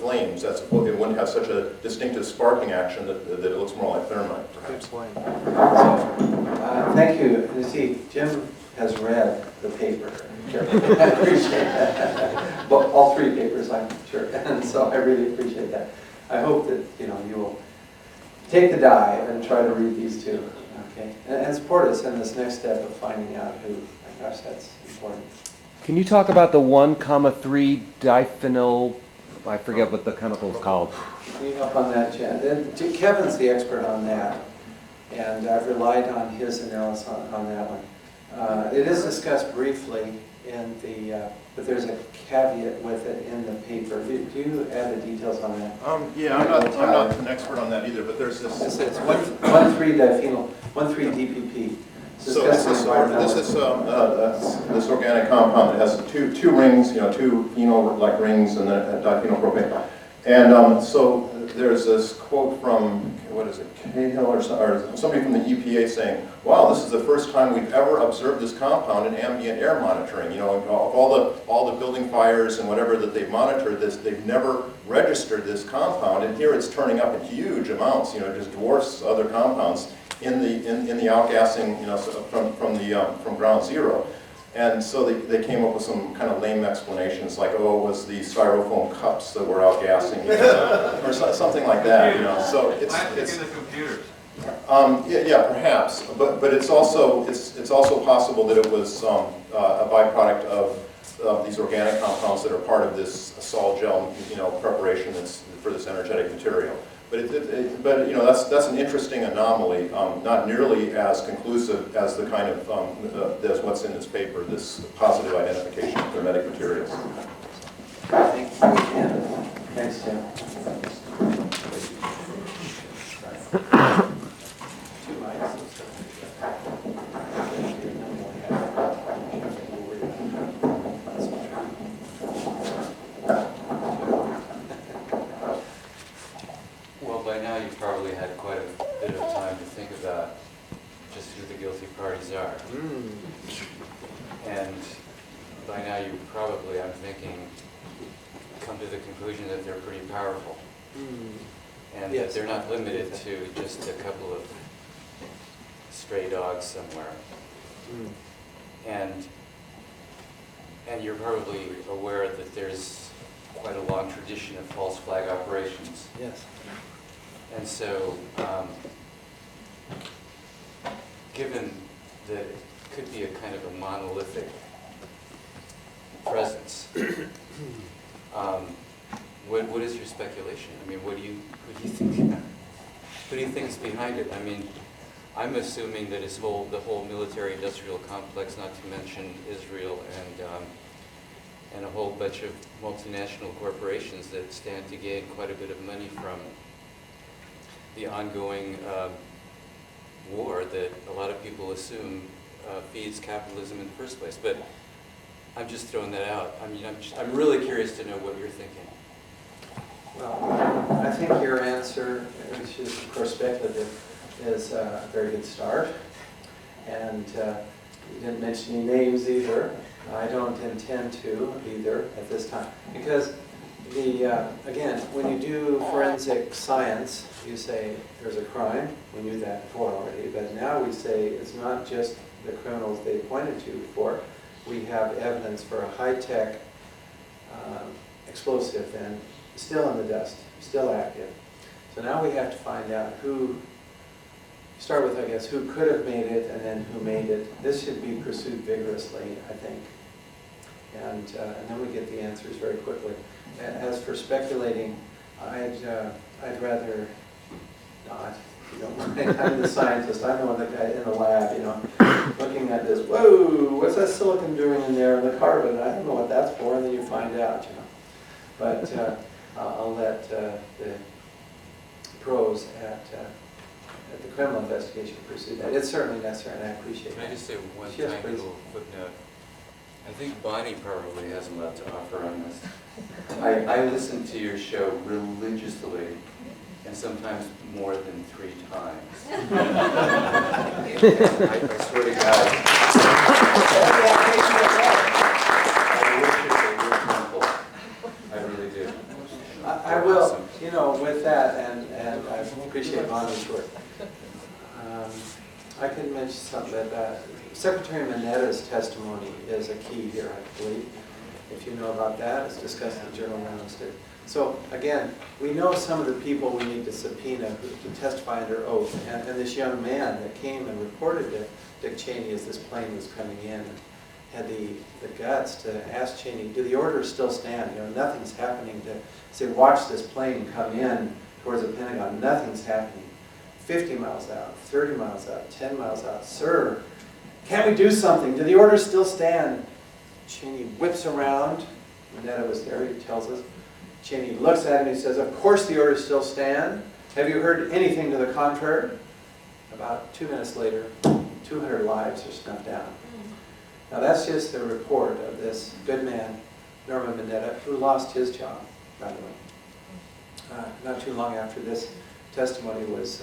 flames. It wouldn't have such a distinctive sparking action that it looks more like thermite, perhaps. Good point. Thank you. You see, Jim has read the paper. I appreciate that. But all three papers, I'm sure, and so I really appreciate that. I hope that you will take the dive and try to read these two, okay, and support us in this next step of finding out who. Gosh, that's important. Can you talk about the 1,3 diphenyl? I forget what the chemical is called. Can you help on that, Jen? Kevin's the expert on that, and I've relied on his analysis on that one. It is discussed briefly in the, but there's a caveat with it in the paper. Do you add the details on that? Yeah, I'm not an expert on that either, but there's this. It's 1,3-diphenyl, 1,3-DPP. So this organic compound that has two rings, two phenol-like rings, and then diphenylpropane. And so there's this quote from, what is it, Cahill or somebody from the EPA saying, "Wow, this is the first time we've ever observed this compound in ambient air monitoring. Of all the building fires and whatever that they've monitored, they've never registered this compound, and here it's turning up in huge amounts. Just dwarfs other compounds in the outgassing, from ground zero." And so they came up with some kind of lame explanations, like, oh, it was the styrofoam cups that were outgassing, or something like that. So it's in the computers. Yeah, perhaps, but it's also possible that it was a byproduct of these organic compounds that are part of this sol gel, preparation that's for this energetic material. But that's an interesting anomaly, not nearly as conclusive as the kind of as what's in this paper, this positive identification of hermetic materials. Thank you, Ken. Thanks, Tim. By now you've probably had quite a bit of time to think about just who the guilty parties are. And by now you probably, I'm thinking, come to the conclusion that they're pretty powerful. And yes, that they're not limited to just a couple of stray dogs somewhere. And you're probably aware that there's quite a long tradition of false flag operations. Yes. And so, given that it could be a kind of a monolithic presence, what is your speculation? I mean, who do you think is behind it? I mean, I'm assuming that the whole military-industrial complex, not to mention Israel and a whole bunch of multinational corporations that stand to gain quite a bit of money from the ongoing war that a lot of people assume feeds capitalism in the first place. But I'm just throwing that out. I mean, I'm really curious to know what you're thinking. Well, I think your answer, which is of course speculative, is a very good start. And you didn't mention any names either. I don't intend to either at this time, because again, when you do forensic science, you say there's a crime. We knew that before already, but now we say it's not just the criminals they pointed to before. We have evidence for a high-tech explosive and still in the dust, still active. So now we have to find out start with, I guess, who could have made it and then who made it. This should be pursued vigorously, I think. And then we get the answers very quickly. As for speculating, I'd rather not. If you don't mind. I'm the scientist. I'm the one that guy in the lab, looking at this. Whoa, what's that silicon doing in there? And the carbon, I don't know what that's for. And then you find out, But I'll let the pros at the criminal investigation pursue that. It's certainly necessary, and I appreciate it. Can I just say one Yes, tiny please. little footnote? I think Bonnie probably has a lot to offer on this. I listen to your show religiously, and sometimes more than 3 times. I swear to God. I worship a good temple. I really do. I I will, you know, with that, and I appreciate Bonnie's work. I can mention something that Secretary Mineta's testimony is a key here, I believe. If you know about that, it's discussed in the Journal Roundtable. So again, we know some of the people we need to subpoena to testify under oath, and this young man that came and reported to Dick Cheney as this plane was coming in had the guts to ask Cheney, do the orders still stand? You know, nothing's happening. To say, watch this plane come in towards the Pentagon. Nothing's happening. 50 miles out, 30 miles out, 10 miles out. Sir, can't we do something? Do the orders still stand? Cheney whips around. Mineta was there, he tells us. Cheney looks at him and he says, of course the orders still stand. Have you heard anything to the contrary? About 2 minutes later, 200 lives are snuffed out. Now that's just the report of this good man, Norman Mineta, who lost his job, by the way. Not too long after this testimony was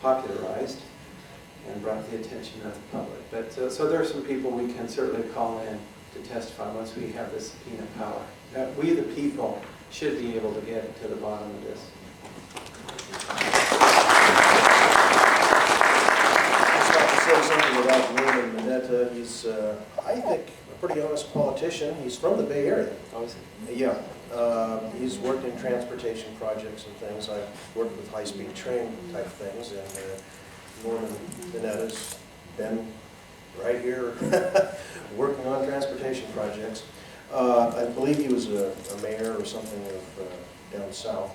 popularized and brought to the attention of the public. But so there are some people we can certainly call in to testify once we have this subpoena power. We, the people, should be able to get to the bottom of this. I'd like to say something about Norman Mineta. He's, I think, a pretty honest politician. He's from the Bay Area. Oh, is it? Yeah. He's worked in transportation projects and things. I've worked with high-speed train type things, and Norman Mineta's been right here working on transportation projects. I believe he was a mayor or something of down south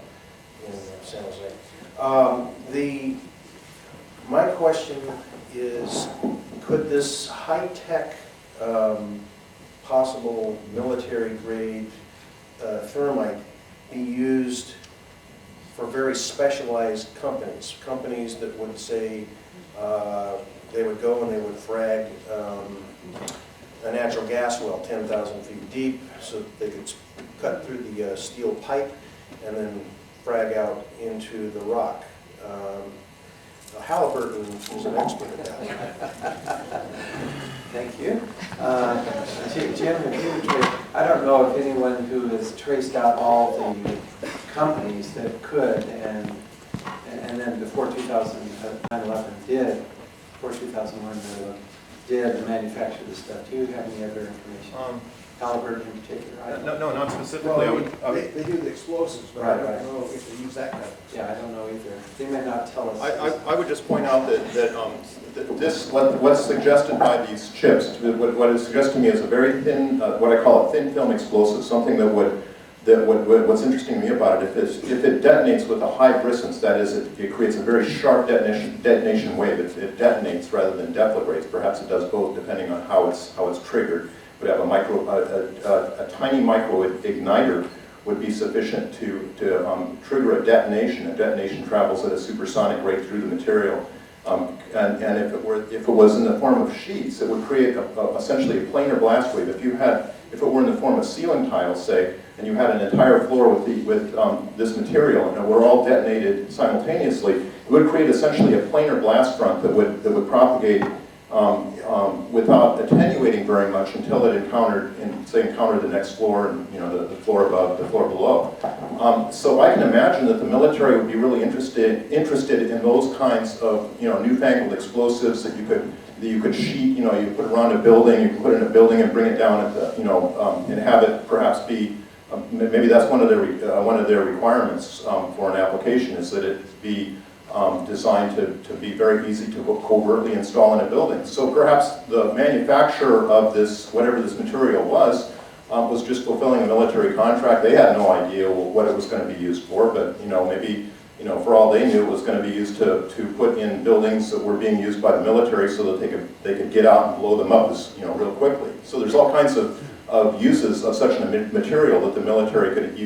in San Jose. My question is, could this high-tech possible military-grade thermite be used for very specialized companies that would say they would go and they would frag a natural gas well 10,000 feet deep so that they could cut through the steel pipe and then frag out into the rock. Halliburton is an expert at that. Thank you. Jim, if you could, I don't know if anyone who has traced out all the companies that could and then before 9/11 did, before 2001 did manufacture this stuff. Do you have any other information? Halliburton in particular? I don't know. No, not specifically. Well, they do the explosives, but I don't know if they use that kind of. Yeah, I don't know either. They may not tell us. I would just point out that this, what's suggested by these chips, what is suggested to me is a very thin, what I call a thin film explosive, something what's interesting to me about it, if it detonates with a high brisance, that is, it creates a very sharp detonation wave. It detonates rather than deflagrates. Perhaps it does both, depending on how it's triggered. But have a tiny micro igniter would be sufficient to trigger a detonation. A detonation travels at a supersonic rate through the material. And if it was in the form of sheets, it would create essentially a planar blast wave. If it were in the form of ceiling tiles, say, and you had an entire floor with this material, and it were all detonated simultaneously, it would create essentially a planar blast front that would propagate without attenuating very much until it encountered the next floor, and the floor above, the floor below. So I can imagine that the military would be really interested in those kinds of newfangled explosives that you could sheet. You put around a building, you can put it in a building and bring it down at the and have it perhaps be maybe that's one of their requirements for an application, is that it be designed to be very easy to covertly install in a building. So perhaps the manufacturer of this, whatever this material was just fulfilling a military contract. They had no idea what it was going to be used for, but maybe for all they knew, it was going to be used to put in buildings that were being used by the military so that they could get out and blow them up real quickly. So there's all kinds of uses of such a material that the military could easily